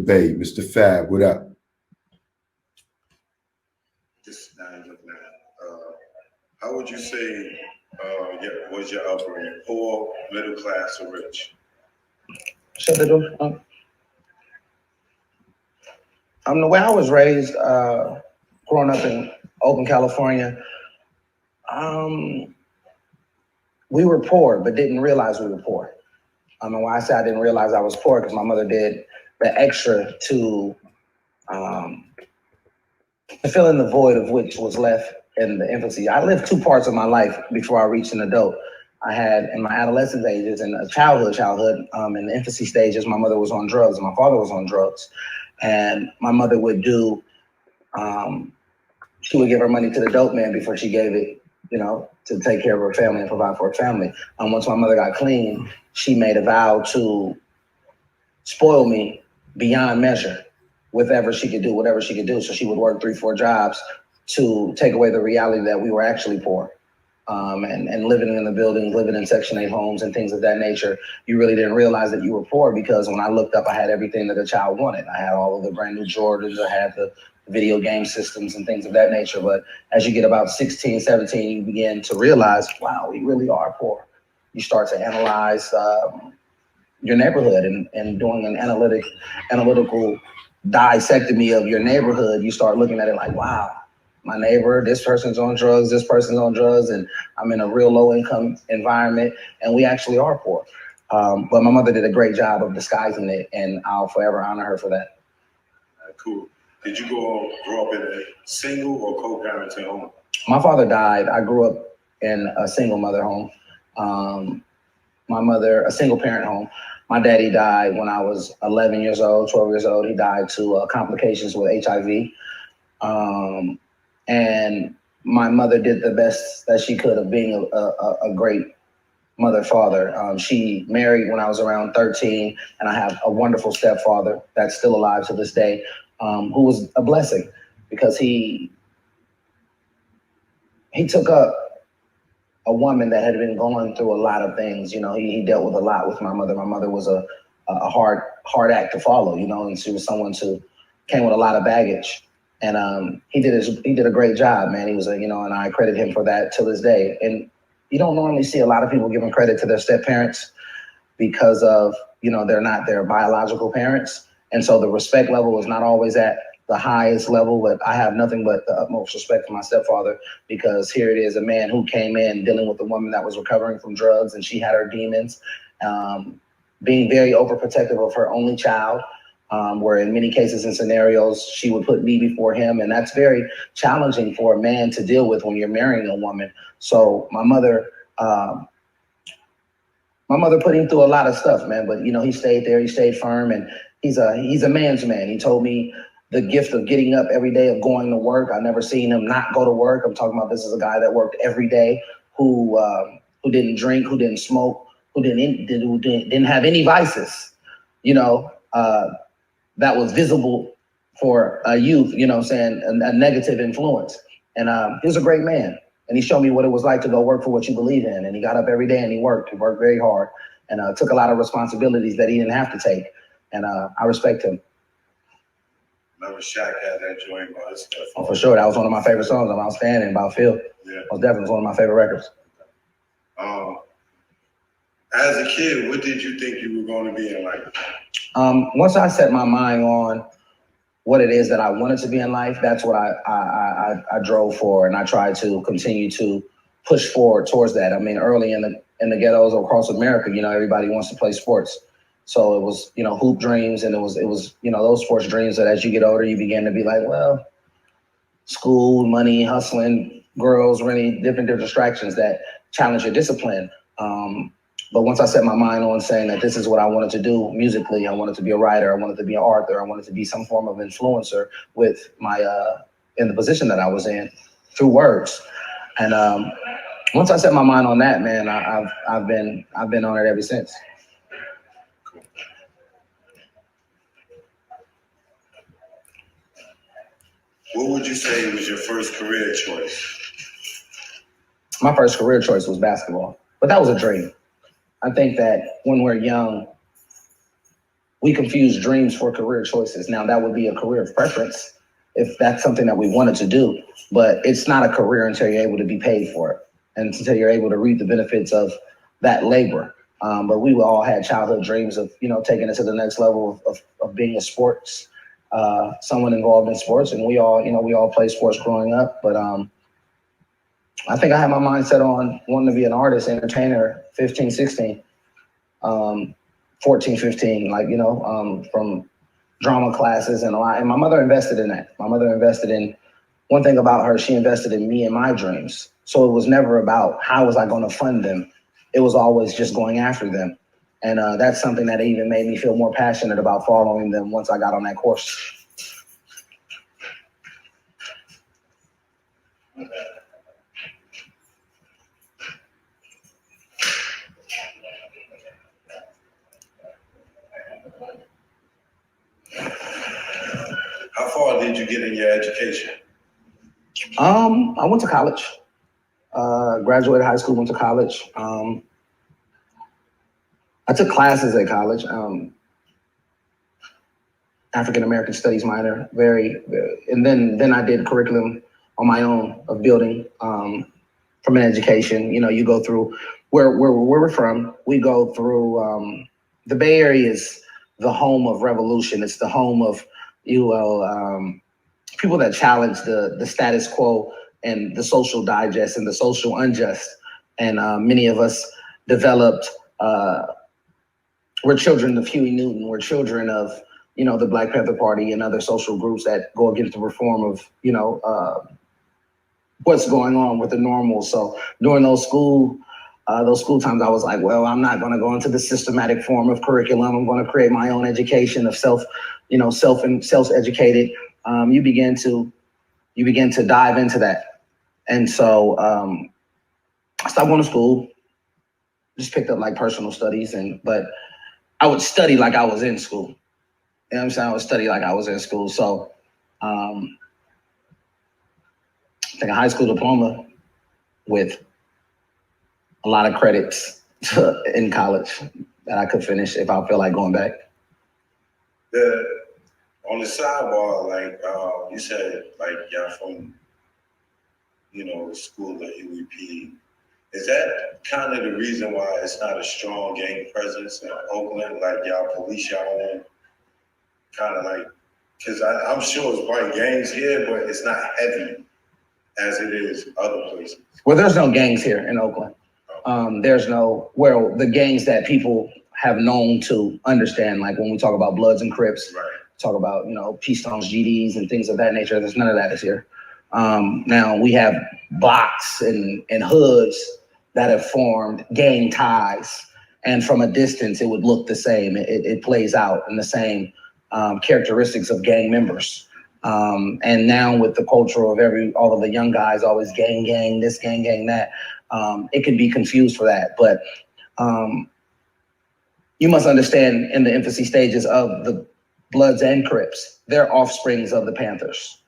Babe, Mr. Fab, what up? This now you're looking at. How would you say was your upbringing? Poor, middle class, or rich? Shut the door. The way I was raised, growing up in Oakland, California, we were poor, but didn't realize we were poor. And why I say I didn't realize I was poor, because my mother did the extra to fill in the void of which was left in the infancy. I lived two parts of my life before I reached an adult. I had in my adolescent ages and childhood, in the infancy stages, my mother was on drugs and my father was on drugs. And my mother would do, she would give her money to the dope man before she gave it, to take care of her family and provide for her family. Once my mother got clean, she made a vow to spoil me beyond measure, whatever she could do. So she would work 3-4 jobs to take away the reality that we were actually poor. And living in the buildings, living in Section 8 homes and things of that nature, you really didn't realize that you were poor, because when I looked up, I had everything that a child wanted. I had all of the brand new Jordans, I had the video game systems and things of that nature. But as you get about 16, 17, you begin to realize, wow, we really are poor. You start to analyze your neighborhood and doing an analytical dissectomy of your neighborhood. You start looking at it like, wow, my neighbor, this person's on drugs, and I'm in a real low income environment, and we actually are poor. But my mother did a great job of disguising it, and I'll forever honor her for that. Cool. Did you grow up in a single or co-parenting home? My father died. I grew up in a single mother home. My mother, a single parent home. My daddy died when I was 11 years old, 12 years old. He died to complications with HIV. And my mother did the best that she could of being a great mother, father. She married when I was around 13, and I have a wonderful stepfather that's still alive to this day, who was a blessing, because he took up a woman that had been going through a lot of things. He dealt with a lot with my mother. My mother was a hard act to follow, and she was someone who came with a lot of baggage. And he did a great job, man. He was and I credit him for that to this day. And you don't normally see a lot of people giving credit to their step parents because of, they're not their biological parents. And so the respect level is not always at the highest level, but I have nothing but the utmost respect for my stepfather, because here it is, a man who came in dealing with a woman that was recovering from drugs, and she had her demons, being very overprotective of her only child, where in many cases and scenarios, she would put me before him. And that's very challenging for a man to deal with when you're marrying a woman. So my mother put him through a lot of stuff, man, but he stayed there, he stayed firm, and he's a man's man. He told me the gift of getting up every day, of going to work. I never seen him not go to work. I'm talking about, this is a guy that worked every day, who didn't drink, who didn't smoke, who didn't have any vices, that was visible for a youth, a negative influence. And he was a great man. And he showed me what it was like to go work for what you believe in. And he got up every day and he worked very hard, and took a lot of responsibilities that he didn't have to take. And I respect him. Remember Shaq had that joint by his stuff. Oh, for sure. That was one of my favorite songs. I'm Outstanding by Phil. Yeah. Most definitely one of my favorite records. As a kid, what did you think you were going to be in life? Once I set my mind on what it is that I wanted to be in life, that's what I drove for, and I tried to continue to push forward towards that. I mean, early in the ghettos across America, everybody wants to play sports. So it was, hoop dreams, and it was, those sports dreams that as you get older, you begin to be like, well, school, money, hustling, girls, really different distractions that challenge your discipline. But once I set my mind on saying that this is what I wanted to do musically, I wanted to be a writer, I wanted to be an author, I wanted to be some form of influencer with my, in the position that I was in through words. And once I set my mind on that, man, I've been on it ever since. What would you say was your first career choice? My first career choice was basketball, but that was a dream. I think that when we're young, we confuse dreams for career choices. Now that would be a career of preference if that's something that we wanted to do, but it's not a career until you're able to be paid for it and until you're able to reap the benefits of that labor. But we all had childhood dreams of, taking it to the next level of being a sports, someone involved in sports. And we all played sports growing up. But I think I had my mindset on wanting to be an artist, entertainer, 15, 16, 14, 15, from drama classes and a lot. And my mother invested in that. My mother invested in, one thing about her, she invested in me and my dreams. So it was never about how was I going to fund them. It was always just going after them. And that's something that even made me feel more passionate about following them once I got on that course. How far did you get in your education? I went to college. Graduated high school, went to college. I took classes at college. African American Studies minor, and then I did curriculum on my own of building from an education. You go through where we're from. We go through the Bay Area is the home of revolution. It's the home of people that challenge the status quo and the social digest and the social unjust. And many of us developed. We're children of Huey Newton. We're children of the Black Panther Party and other social groups that go against the reform of what's going on with the normal. So during those school times, I was like, well, I'm not going to go into the systematic form of curriculum. I'm going to create my own education of self-educated. You begin to dive into that. And so I stopped going to school, just picked up like personal studies, but I would study like I was in school. You know what I'm saying? I would study like I was in school. So I think a high school diploma with a lot of credits in college that I could finish if I feel like going back. On the sidebar, you said y'all from, school at UEP. Is that kind of the reason why it's not a strong gang presence in Oakland? Like y'all police your own, kind of because I'm sure it's white gangs here, but it's not heavy as it is other places. Well, there's no gangs here in Oakland. The gangs that people have known to understand, like when we talk about Bloods and Crips, right. Talk about, P-Stones, GDs, and things of that nature. There's none of that is here. Now we have blocks and hoods that have formed gang ties, and from a distance, it would look the same. It plays out in the same characteristics of gang members. And now with the culture of all of the young guys always gang, this gang, that, it can be confused for that. But you must understand in the infancy stages of the Bloods and Crips, they're offsprings of the Panthers.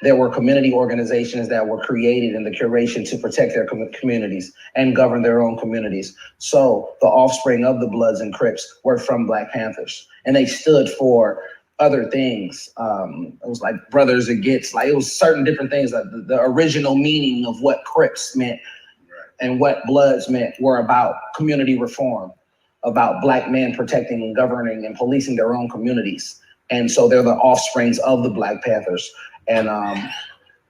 There were community organizations that were created in the curation to protect their communities and govern their own communities. So the offspring of the Bloods and Crips were from Black Panthers, and they stood for other things. It was like brothers against, it was certain different things. Like the original meaning of what Crips meant and what Bloods meant were about community reform, about Black men protecting and governing and policing their own communities. And so they're the offsprings of the Black Panthers. And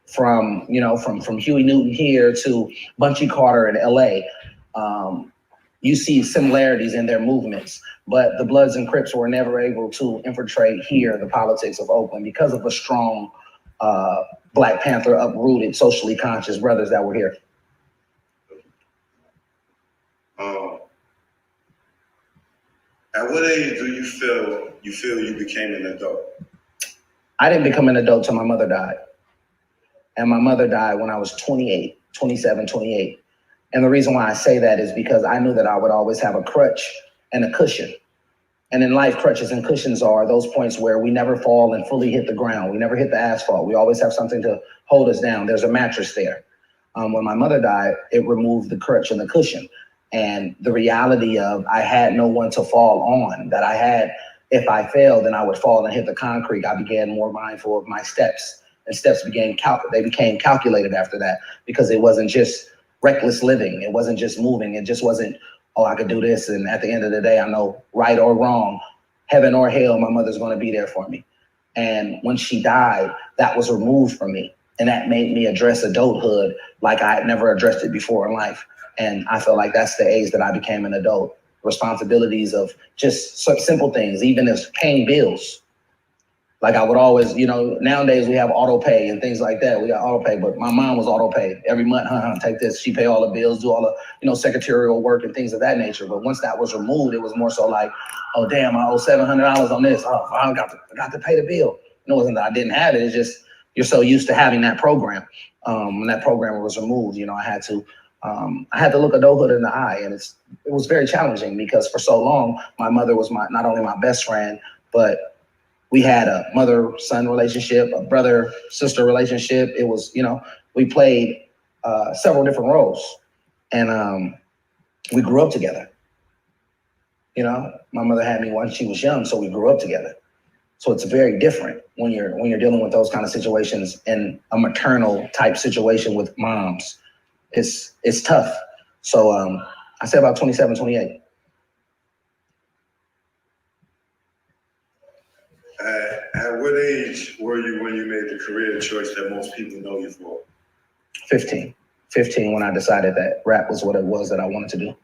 from Huey Newton here to Bunchy Carter in LA, you see similarities in their movements, but the Bloods and Crips were never able to infiltrate here the politics of Oakland because of the strong Black Panther uprooted, socially conscious brothers that were here. At what age do you feel you became an adult? I didn't become an adult till my mother died. And my mother died when I was 28. And the reason why I say that is because I knew that I would always have a crutch and a cushion. And in life, crutches and cushions are those points where we never fall and fully hit the ground. We never hit the asphalt. We always have something to hold us down. There's a mattress there. When my mother died, it removed the crutch and the cushion. And the reality of I had no one to fall on, that I had if I failed, then I would fall and hit the concrete. I began more mindful of my steps, and steps became calculated after that, because it wasn't just reckless living. It wasn't just moving. It just wasn't, oh, I could do this. And at the end of the day, I know right or wrong, heaven or hell, my mother's going to be there for me. And when she died, that was removed from me. And that made me address adulthood like I had never addressed it before in life. And I feel like that's the age that I became an adult. Responsibilities of just simple things, even as paying bills. Like I would always, nowadays we have auto pay and things like that. We got auto pay, but my mom was auto pay every month. Take this. She pay all the bills, do all the, secretarial work and things of that nature. But once that was removed, it was more so like, oh damn, I owe $700 on this. Oh, I got to pay the bill. It wasn't that I didn't have it. It's just you're so used to having that program. When that program was removed, I had to look adulthood in the eye, and it was very challenging because for so long my mother was not only my best friend, but we had a mother-son relationship, a brother-sister relationship. It was, we played several different roles, and we grew up together. My mother had me when she was young, so we grew up together. So it's very different when you're dealing with those kind of situations in a maternal type situation with moms. It's tough. So I say about 27, 28. At what age were you when you made the career choice that most people know you for? 15 when I decided that rap was what it was that I wanted to do.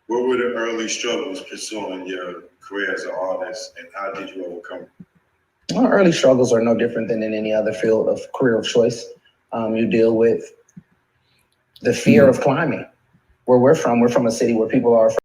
What were the early struggles pursuing your career as an artist, and how did you overcome them? Well, early struggles are no different than in any other field of career of choice. You deal with the fear of climbing. Where we're from a city where people are